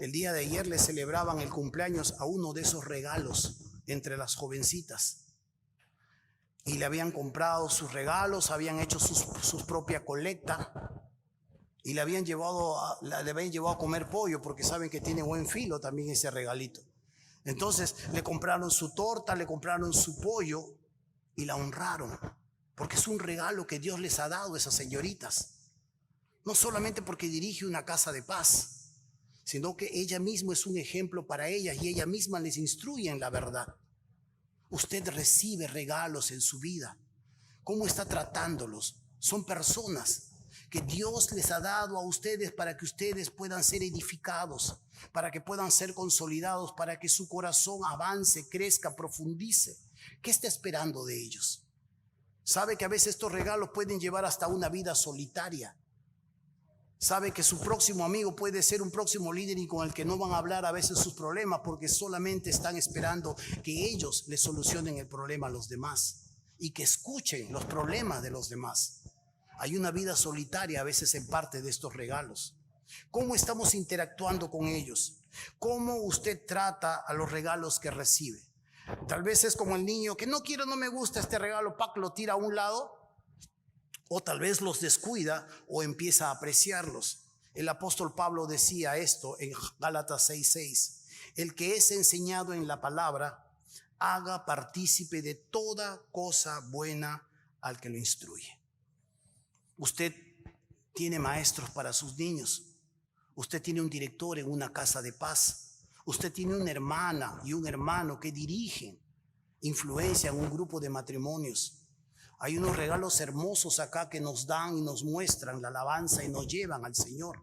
El día de ayer le celebraban el cumpleaños a uno de esos regalos entre las jovencitas. Y le habían comprado sus regalos, habían hecho su propia colecta y le habían llevado a comer pollo porque saben que tiene buen filo también ese regalito. Entonces le compraron su torta, le compraron su pollo y la honraron porque es un regalo que Dios les ha dado a esas señoritas. No solamente porque dirige una casa de paz, sino que ella misma es un ejemplo para ellas y ella misma les instruye en la verdad. Usted recibe regalos en su vida. ¿Cómo está tratándolos? Son personas que Dios les ha dado a ustedes para que ustedes puedan ser edificados, para que puedan ser consolidados, para que su corazón avance, crezca, profundice. ¿Qué está esperando de ellos? Sabe que a veces estos regalos pueden llevar hasta una vida solitaria. Sabe que su próximo amigo puede ser un próximo líder y con el que no van a hablar a veces sus problemas porque solamente están esperando que ellos le solucionen el problema a los demás y que escuchen los problemas de los demás. Hay una vida solitaria a veces en parte de estos regalos. ¿Cómo estamos interactuando con ellos? ¿Cómo usted trata a los regalos que recibe? Tal vez es como el niño que no quiero, no me gusta este regalo, lo tira a un lado. O tal vez los descuida o empieza a apreciarlos. El apóstol Pablo decía esto en Gálatas 6:6. El que es enseñado en la palabra, haga partícipe de toda cosa buena al que lo instruye. Usted tiene maestros para sus niños. Usted tiene un director en una casa de paz. Usted tiene una hermana y un hermano que dirigen, influencian un grupo de matrimonios. Hay unos regalos hermosos acá que nos dan y nos muestran la alabanza y nos llevan al Señor.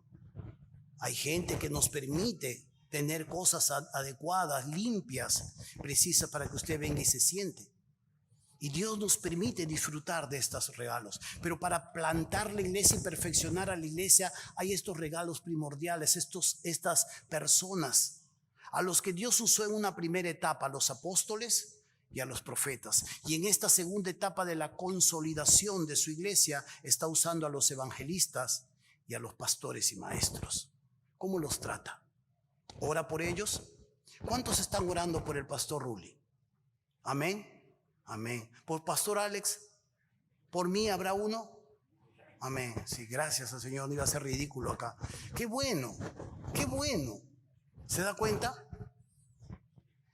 Hay gente que nos permite tener cosas adecuadas, limpias, precisas para que usted venga y se siente. Y Dios nos permite disfrutar de estos regalos. Pero para plantar la iglesia y perfeccionar a la iglesia hay estos regalos primordiales, estas personas a los que Dios usó en una primera etapa, a los apóstoles y a los profetas. Y en esta segunda etapa de la consolidación de su iglesia está usando a los evangelistas y a los pastores y maestros. ¿Cómo los trata? ¿Ora por ellos? ¿Cuántos están orando por el pastor Rulli? Amén. Amén. ¿Por pastor Alex? ¿Por mí habrá uno? Amén. Sí, gracias al Señor. No iba a ser ridículo acá. Qué bueno. Qué bueno. ¿Se da cuenta?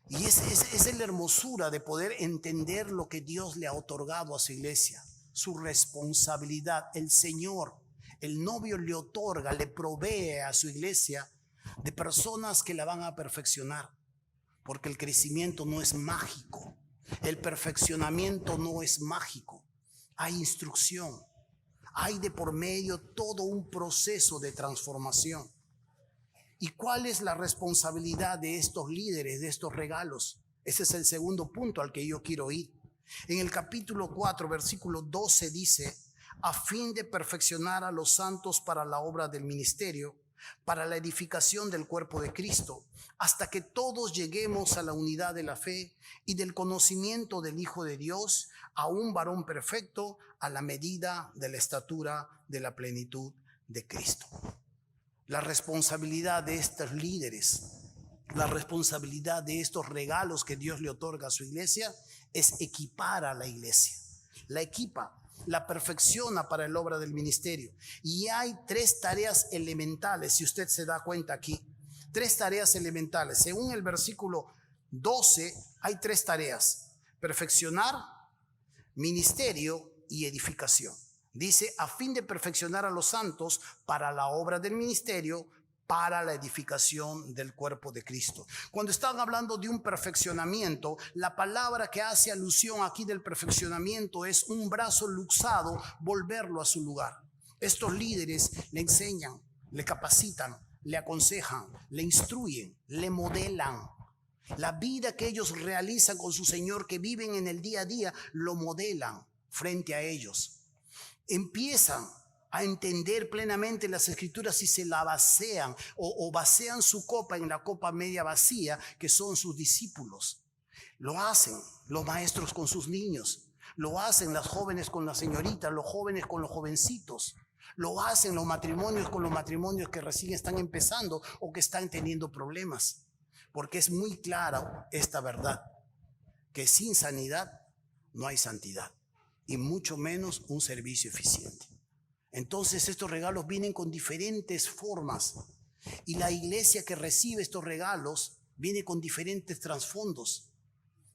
Y esa es la hermosura de poder entender lo que Dios le ha otorgado a su iglesia, su responsabilidad. El Señor, el novio le otorga, le provee a su iglesia de personas que la van a perfeccionar, porque el crecimiento no es mágico, el perfeccionamiento no es mágico. Hay instrucción, hay de por medio todo un proceso de transformación. ¿Y cuál es la responsabilidad de estos líderes, de estos regalos? Ese es el segundo punto al que yo quiero ir. En el capítulo 4, versículo 12 dice, a fin de perfeccionar a los santos para la obra del ministerio, para la edificación del cuerpo de Cristo, hasta que todos lleguemos a la unidad de la fe y del conocimiento del Hijo de Dios, a un varón perfecto, a la medida de la estatura de la plenitud de Cristo. La responsabilidad de estos líderes, la responsabilidad de estos regalos que Dios le otorga a su iglesia es equipar a la iglesia. La equipa, la perfecciona para la obra del ministerio. Y hay 3 tareas elementales, si usted se da cuenta aquí. 3 tareas elementales. Según el versículo 12, hay 3 tareas: perfeccionar, ministerio y edificación. Dice, a fin de perfeccionar a los santos para la obra del ministerio, para la edificación del cuerpo de Cristo. Cuando están hablando de un perfeccionamiento, la palabra que hace alusión aquí del perfeccionamiento es un brazo luxado, volverlo a su lugar. Estos líderes le enseñan, le capacitan, le aconsejan, le instruyen, le modelan. La vida que ellos realizan con su Señor, que viven en el día a día, lo modelan frente a ellos. Empiezan a entender plenamente las Escrituras y se la vacían o vacían su copa en la copa media vacía, que son sus discípulos. Lo hacen los maestros con sus niños, lo hacen las jóvenes con las señoritas, los jóvenes con los jovencitos, lo hacen los matrimonios con los matrimonios que recién están empezando o que están teniendo problemas. Porque es muy clara esta verdad, que sin sanidad no hay santidad y mucho menos un servicio eficiente. Entonces estos regalos vienen con diferentes formas y la iglesia que recibe estos regalos viene con diferentes trasfondos,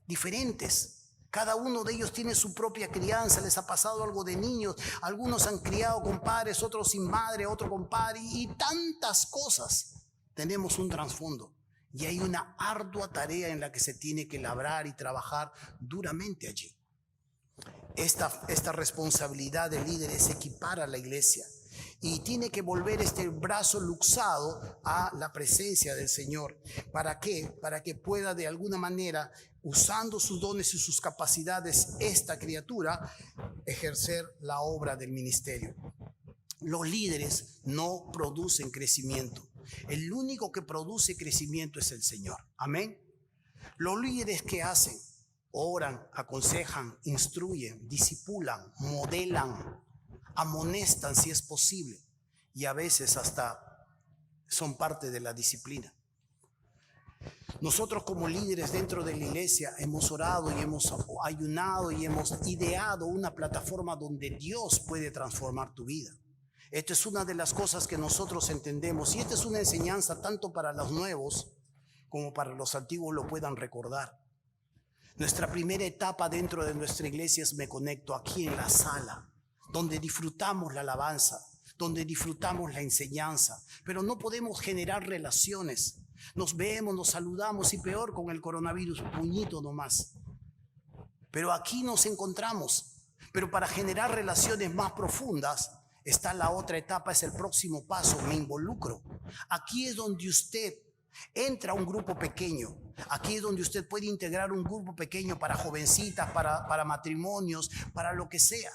diferentes. Cada uno de ellos tiene su propia crianza, les ha pasado algo de niños, algunos han criado con padres, otros sin madre, otro con padre y tantas cosas. Tenemos un trasfondo. Y hay una ardua tarea en la que se tiene que labrar y trabajar duramente allí. Esta responsabilidad del líder es equipar a la iglesia y tiene que volver este brazo luxado a la presencia del Señor. ¿Para qué? Para que pueda de alguna manera, usando sus dones y sus capacidades, esta criatura ejercer la obra del ministerio. Los líderes no producen crecimiento. El único que produce crecimiento es el Señor. Amén. Los líderes que hacen, oran, aconsejan, instruyen, disipulan, modelan, amonestan si es posible y a veces hasta son parte de la disciplina. Nosotros como líderes dentro de la iglesia hemos orado y hemos ayunado y hemos ideado una plataforma donde Dios puede transformar tu vida. Esta es una de las cosas que nosotros entendemos y esta es una enseñanza tanto para los nuevos como para los antiguos lo puedan recordar. Nuestra primera etapa dentro de nuestra iglesia es Me Conecto, aquí en la sala, donde disfrutamos la alabanza, donde disfrutamos la enseñanza, pero no podemos generar relaciones. Nos vemos, nos saludamos y peor con el coronavirus, puñito nomás. Pero aquí nos encontramos, pero para generar relaciones más profundas, está la otra etapa, es el próximo paso, me involucro. Aquí es donde usted entra a un grupo pequeño. Aquí es donde usted puede integrar un grupo pequeño para jovencitas, para matrimonios, para lo que sea.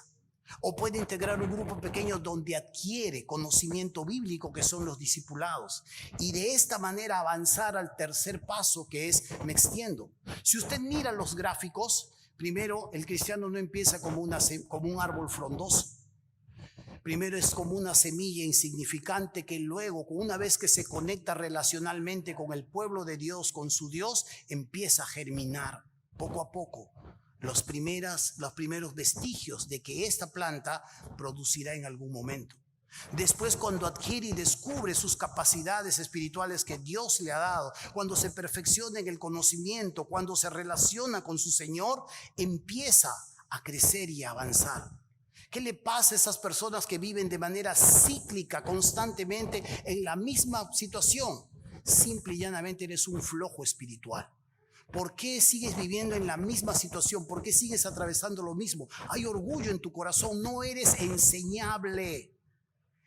O puede integrar un grupo pequeño donde adquiere conocimiento bíblico, que son los discipulados. Y de esta manera avanzar al tercer paso, que es me extiendo. Si usted mira los gráficos, primero el cristiano no empieza como un árbol frondoso. Primero es como una semilla insignificante que luego, una vez que se conecta relacionalmente con el pueblo de Dios, con su Dios, empieza a germinar poco a poco los primeros vestigios de que esta planta producirá en algún momento. Después, cuando adquiere y descubre sus capacidades espirituales que Dios le ha dado, cuando se perfecciona en el conocimiento, cuando se relaciona con su Señor, empieza a crecer y a avanzar. ¿Qué le pasa a esas personas que viven de manera cíclica constantemente en la misma situación? Simple y llanamente eres un flojo espiritual. ¿Por qué sigues viviendo en la misma situación? ¿Por qué sigues atravesando lo mismo? Hay orgullo en tu corazón, no eres enseñable.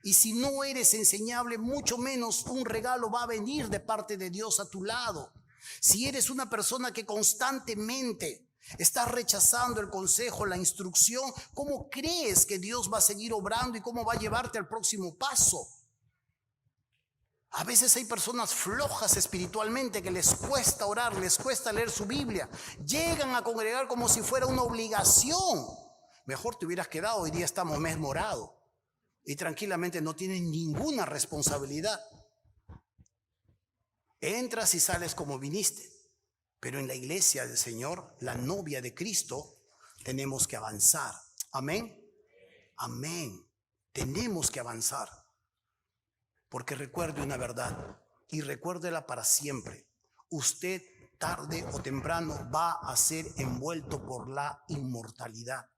Y si no eres enseñable, mucho menos un regalo va a venir de parte de Dios a tu lado. Si eres una persona que constantemente estás rechazando el consejo, la instrucción, ¿cómo crees que Dios va a seguir obrando y cómo va a llevarte al próximo paso? A veces hay personas flojas espiritualmente que les cuesta orar, les cuesta leer su Biblia. Llegan a congregar como si fuera una obligación. Mejor te hubieras quedado, hoy día estamos mes morado y tranquilamente no tienes ninguna responsabilidad. Entras y sales como viniste. Pero en la iglesia del Señor, la novia de Cristo, tenemos que avanzar. Amén. Amén. Tenemos que avanzar. Porque recuerde una verdad y recuérdela para siempre. Usted tarde o temprano va a ser envuelto por la inmortalidad.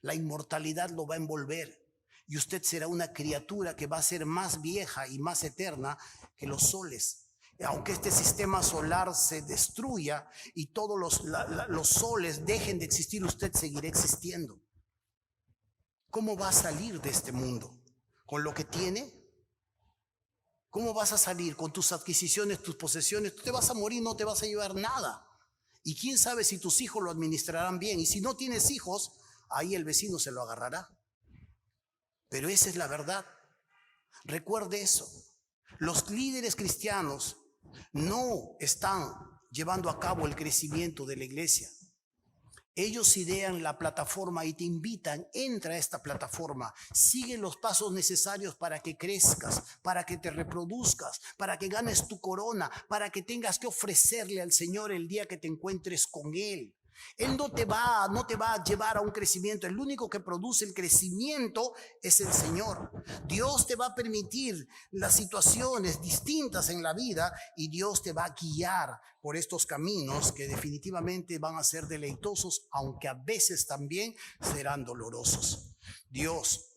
La inmortalidad lo va a envolver y usted será una criatura que va a ser más vieja y más eterna que los soles. Aunque este sistema solar se destruya y todos los soles dejen de existir, usted seguirá existiendo. ¿Cómo va a salir de este mundo? ¿Con lo que tiene? ¿Cómo vas a salir con tus adquisiciones, tus posesiones? Tú te vas a morir, no te vas a llevar nada. Y quién sabe si tus hijos lo administrarán bien. Y si no tienes hijos, ahí el vecino se lo agarrará. Pero esa es la verdad. Recuerde eso. Los líderes cristianos no están llevando a cabo el crecimiento de la iglesia. Ellos idean la plataforma y te invitan, entra a esta plataforma, sigue los pasos necesarios para que crezcas, para que te reproduzcas, para que ganes tu corona, para que tengas que ofrecerle al Señor el día que te encuentres con Él. Él no te va a llevar a un crecimiento. El único que produce el crecimiento es el Señor. Dios te va a permitir las situaciones distintas en la vida y Dios te va a guiar por estos caminos que definitivamente van a ser deleitosos, aunque a veces también serán dolorosos. Dios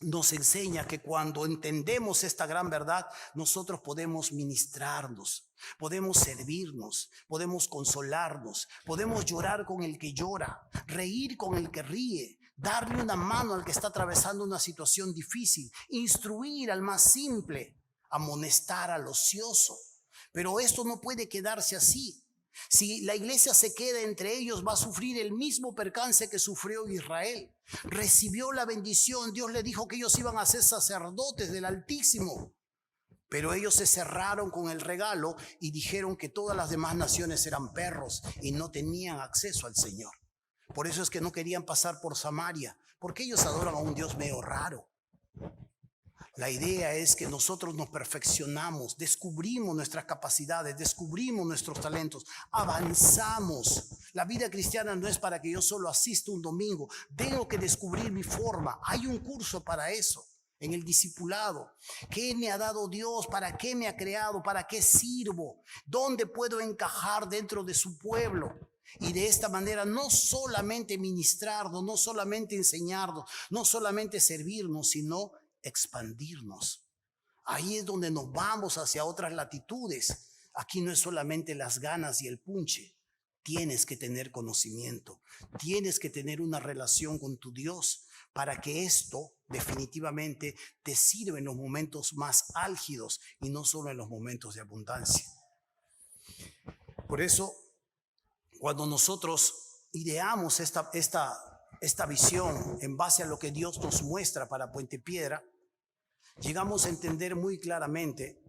nos enseña que cuando entendemos esta gran verdad, nosotros podemos ministrarnos, podemos servirnos, podemos consolarnos, podemos llorar con el que llora, reír con el que ríe, darle una mano al que está atravesando una situación difícil, instruir al más simple, amonestar al ocioso. Pero esto no puede quedarse así. Si la iglesia se queda entre ellos, va a sufrir el mismo percance que sufrió Israel. Recibió la bendición, Dios le dijo que ellos iban a ser sacerdotes del Altísimo, pero ellos se cerraron con el regalo y dijeron que todas las demás naciones eran perros y no tenían acceso al Señor. Por eso es que no querían pasar por Samaria, porque ellos adoran a un Dios medio raro. La idea es que nosotros nos perfeccionamos, descubrimos nuestras capacidades, descubrimos nuestros talentos, avanzamos. La vida cristiana no es para que yo solo asista un domingo. Tengo que descubrir mi forma. Hay un curso para eso, en el discipulado. ¿Qué me ha dado Dios? ¿Para qué me ha creado? ¿Para qué sirvo? ¿Dónde puedo encajar dentro de su pueblo? Y de esta manera no solamente ministrarnos, no solamente enseñarnos, no solamente servirnos, sino expandirnos. Ahí es donde nos vamos hacia otras latitudes. Aquí no es solamente las ganas y el punche. Tienes que tener conocimiento, tienes que tener una relación con tu Dios para que esto definitivamente te sirva en los momentos más álgidos y no solo en los momentos de abundancia. Por eso, cuando nosotros ideamos esta visión en base a lo que Dios nos muestra para Puente Piedra, llegamos a entender muy claramente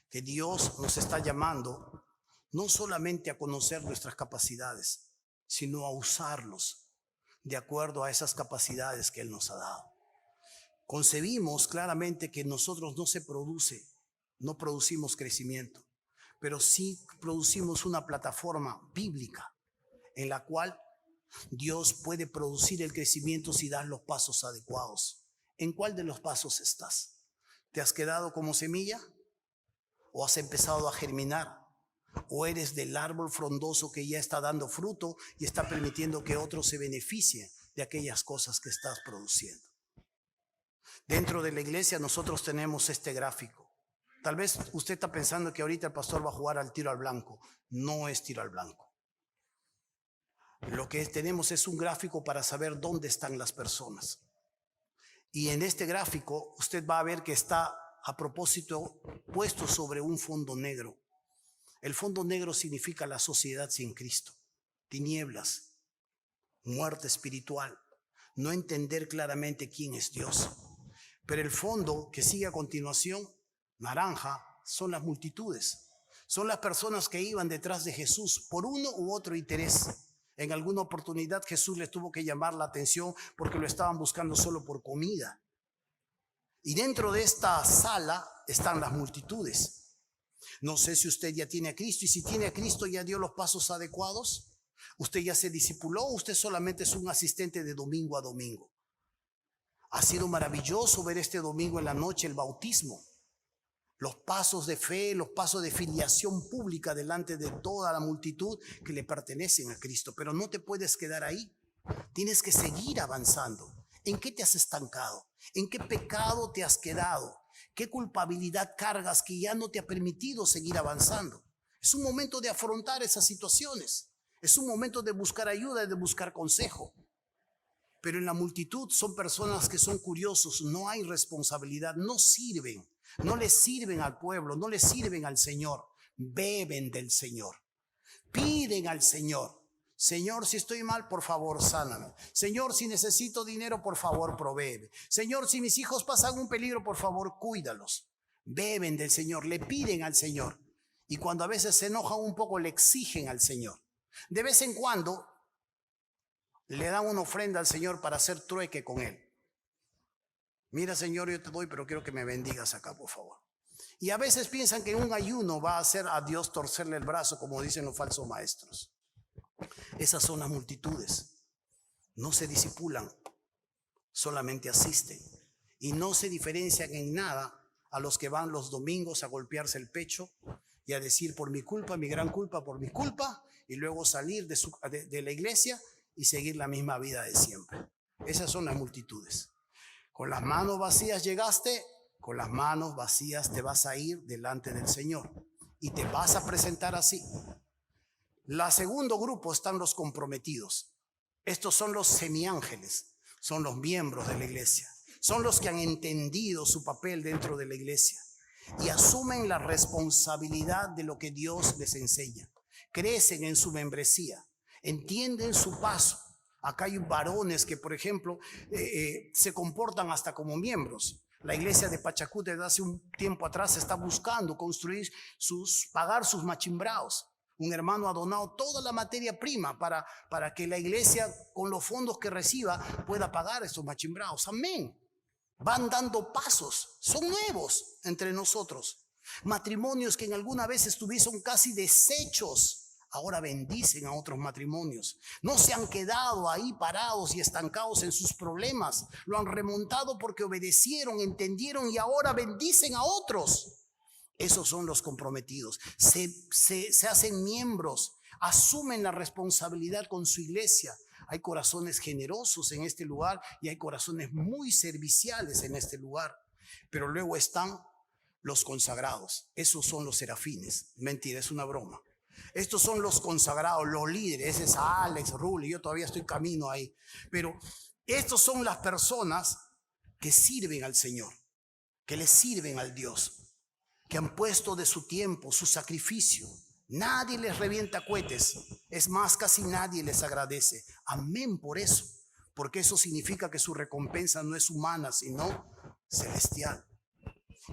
que Dios nos está llamando no solamente a conocer nuestras capacidades, sino a usarlos de acuerdo a esas capacidades que Él nos ha dado. Concebimos claramente que nosotros no producimos crecimiento, pero sí producimos una plataforma bíblica en la cual Dios puede producir el crecimiento si das los pasos adecuados. ¿En cuál de los pasos estás? ¿Te has quedado como semilla? ¿O has empezado a germinar? ¿O eres del árbol frondoso que ya está dando fruto y está permitiendo que otros se beneficien de aquellas cosas que estás produciendo? Dentro de la iglesia nosotros tenemos este gráfico. Tal vez usted está pensando que ahorita el pastor va a jugar al tiro al blanco. No es tiro al blanco. Lo que tenemos es un gráfico para saber dónde están las personas. Y en este gráfico usted va a ver que está a propósito puesto sobre un fondo negro. El fondo negro significa la sociedad sin Cristo, tinieblas, muerte espiritual, no entender claramente quién es Dios. Pero el fondo que sigue a continuación, naranja, son las multitudes. Son las personas que iban detrás de Jesús por uno u otro interés. En alguna oportunidad Jesús les tuvo que llamar la atención porque lo estaban buscando solo por comida. Y dentro de esta sala están las multitudes. No sé si usted ya tiene a Cristo, y si tiene a Cristo ya dio los pasos adecuados. Usted ya se discipuló, usted solamente es un asistente de domingo a domingo. Ha sido maravilloso ver este domingo en la noche el bautismo. Los pasos de fe, los pasos de filiación pública delante de toda la multitud que le pertenecen a Cristo. Pero no te puedes quedar ahí. Tienes que seguir avanzando. ¿En qué te has estancado? ¿En qué pecado te has quedado? ¿Qué culpabilidad cargas que ya no te ha permitido seguir avanzando? Es un momento de afrontar esas situaciones. Es un momento de buscar ayuda y de buscar consejo. Pero en la multitud son personas que son curiosos, no hay responsabilidad, no sirven. No le sirven al pueblo, no le sirven al Señor. Beben del Señor. Piden al Señor. Señor, si estoy mal, por favor, sáname. Señor, si necesito dinero, por favor, provéeme. Señor, si mis hijos pasan un peligro, por favor, cuídalos. Beben del Señor, le piden al Señor. Y cuando a veces se enojan un poco, le exigen al Señor. De vez en cuando le dan una ofrenda al Señor para hacer trueque con Él. Mira, Señor, yo te doy, pero quiero que me bendigas acá, por favor. Y a veces piensan que un ayuno va a hacer a Dios torcerle el brazo, como dicen los falsos maestros. Esas son las multitudes. No se disipulan, solamente asisten. Y no se diferencian en nada a los que van los domingos a golpearse el pecho y a decir por mi culpa, mi gran culpa, por mi culpa, y luego salir de la iglesia y seguir la misma vida de siempre. Esas son las multitudes. Con las manos vacías llegaste, con las manos vacías te vas a ir delante del Señor y te vas a presentar así. La segundo grupo están los comprometidos. Estos son los semiángeles, son los miembros de la iglesia, son los que han entendido su papel dentro de la iglesia y asumen la responsabilidad de lo que Dios les enseña. Crecen en su membresía, entienden su paso. Acá hay varones que, por ejemplo, se comportan hasta como miembros. La iglesia de Pachacute desde hace un tiempo atrás está buscando construir pagar sus machimbraos. Un hermano ha donado toda la materia prima para que la iglesia, con los fondos que reciba, pueda pagar esos machimbraos. Amén. Van dando pasos, son nuevos entre nosotros. Matrimonios que en alguna vez estuvieron casi deshechos, ahora bendicen a otros matrimonios. No se han quedado ahí parados y estancados en sus problemas. Lo han remontado porque obedecieron, entendieron y ahora bendicen a otros. Esos son los comprometidos. Se hacen miembros, asumen la responsabilidad con su iglesia. Hay corazones generosos en este lugar y hay corazones muy serviciales en este lugar. Pero luego están los consagrados. Esos son los serafines. Mentira, es una broma. Estos son los consagrados, los líderes. Ese es Alex, Rulli, yo todavía estoy camino ahí. Pero estos son las personas que sirven al Señor, que le sirven al Dios, que han puesto de su tiempo, su sacrificio. Nadie les revienta cohetes. Es más, casi nadie les agradece. Amén por eso, porque eso significa que su recompensa no es humana, sino celestial.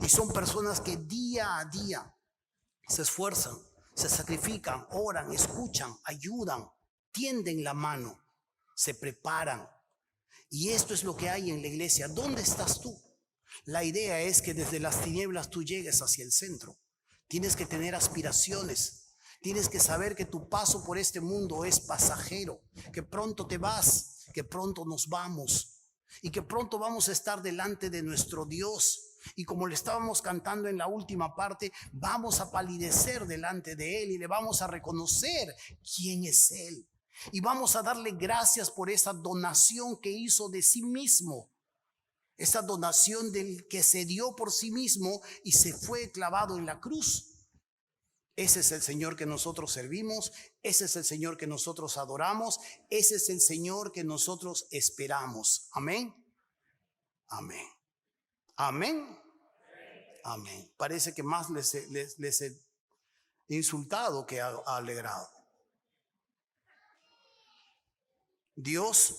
Y son personas que día a día se esfuerzan, se sacrifican, oran, escuchan, ayudan, tienden la mano, se preparan. Y esto es lo que hay en la iglesia. ¿Dónde estás tú? La idea es que desde las tinieblas tú llegues hacia el centro. Tienes que tener aspiraciones. Tienes que saber que tu paso por este mundo es pasajero, que pronto te vas, que pronto nos vamos y que pronto vamos a estar delante de nuestro Dios. Y como le estábamos cantando en la última parte, vamos a palidecer delante de Él y le vamos a reconocer quién es Él. Y vamos a darle gracias por esa donación que hizo de sí mismo. Esa donación del que se dio por sí mismo y se fue clavado en la cruz. Ese es el Señor que nosotros servimos. Ese es el Señor que nosotros adoramos. Ese es el Señor que nosotros esperamos. Amén. Amén. Amén. Amén. Parece que más les he insultado que alegrado. Dios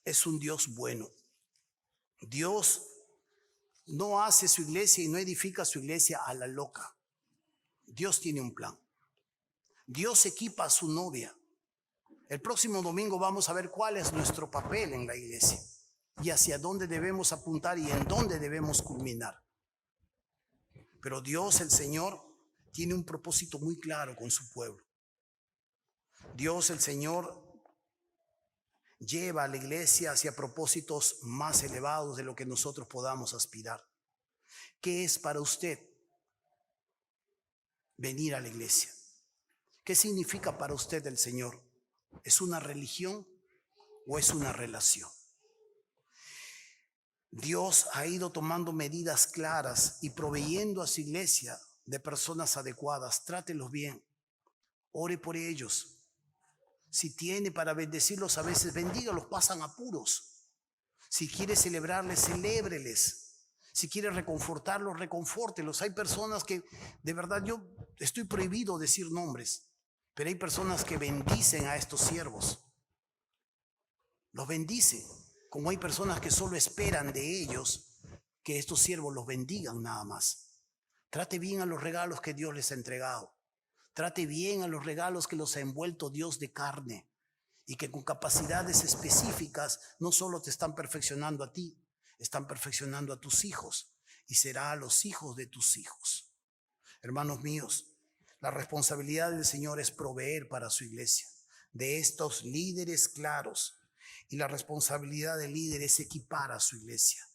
es un Dios bueno. Dios no hace su iglesia y no edifica su iglesia a la loca. Dios tiene un plan. Dios equipa a su novia. El próximo domingo vamos a ver cuál es nuestro papel en la iglesia y hacia dónde debemos apuntar y en dónde debemos culminar. Pero Dios, el Señor, tiene un propósito muy claro con su pueblo. Dios, el Señor, lleva a la iglesia hacia propósitos más elevados de lo que nosotros podamos aspirar. ¿Qué es para usted venir a la iglesia? ¿Qué significa para usted el Señor? ¿Es una religión o es una relación? Dios ha ido tomando medidas claras y proveyendo a su iglesia de personas adecuadas. Trátelos bien, ore por ellos. Si tiene para bendecirlos, a veces bendígalos, pasan apuros. Si quiere celebrarles, celébreles. Si quiere reconfortarlos, reconfórtelos. Hay personas que, de verdad, yo estoy prohibido decir nombres, pero hay personas que bendicen a estos siervos. Los bendicen, como hay personas que solo esperan de ellos que estos siervos los bendigan nada más. Trate bien a los regalos que Dios les ha entregado. Trate bien a los regalos que los ha envuelto Dios de carne, y que con capacidades específicas no solo te están perfeccionando a ti, están perfeccionando a tus hijos, y será a los hijos de tus hijos. Hermanos míos, la responsabilidad del Señor es proveer para su iglesia de estos líderes claros, y la responsabilidad del líder es equipar a su iglesia.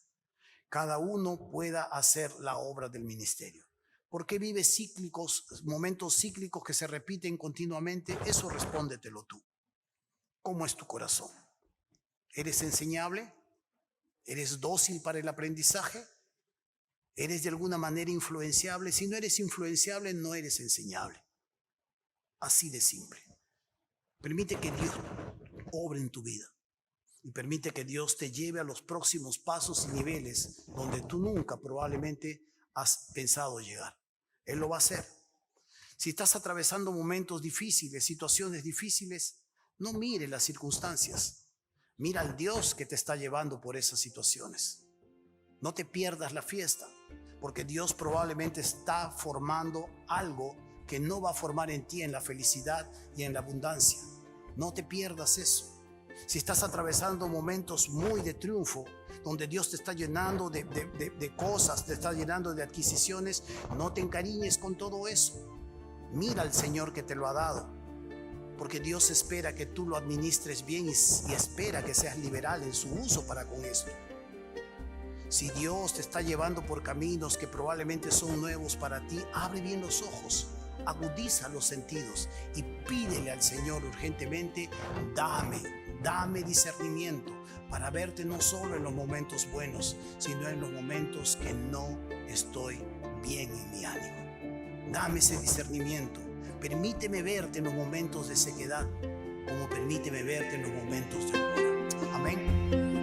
Cada uno pueda hacer la obra del ministerio. ¿Por qué vive cíclicos, momentos cíclicos que se repiten continuamente? Eso respóndetelo tú. ¿Cómo es tu corazón? ¿Eres enseñable? ¿Eres dócil para el aprendizaje? ¿Eres de alguna manera influenciable? Si no eres influenciable, no eres enseñable. Así de simple. Permite que Dios obre en tu vida. Y permite que Dios te lleve a los próximos pasos y niveles donde tú nunca probablemente has pensado llegar. Él lo va a hacer. Si estás atravesando momentos difíciles, situaciones difíciles, no mire las circunstancias. Mira al Dios que te está llevando por esas situaciones. No te pierdas la fiesta, porque Dios probablemente está formando algo que no va a formar en ti en la felicidad y en la abundancia. No te pierdas eso. Si estás atravesando momentos muy de triunfo, donde Dios te está llenando de cosas, te está llenando de adquisiciones, no te encariñes con todo eso. Mira al Señor que te lo ha dado, porque Dios espera que tú lo administres bien y espera que seas liberal en su uso para con esto. Si Dios te está llevando por caminos que probablemente son nuevos para ti, abre bien los ojos, agudiza los sentidos y pídele al Señor urgentemente: dame discernimiento para verte no solo en los momentos buenos, sino en los momentos que no estoy bien en mi ánimo. Dame ese discernimiento. Permíteme verte en los momentos de sequedad, como permíteme verte en los momentos de locura. Amén.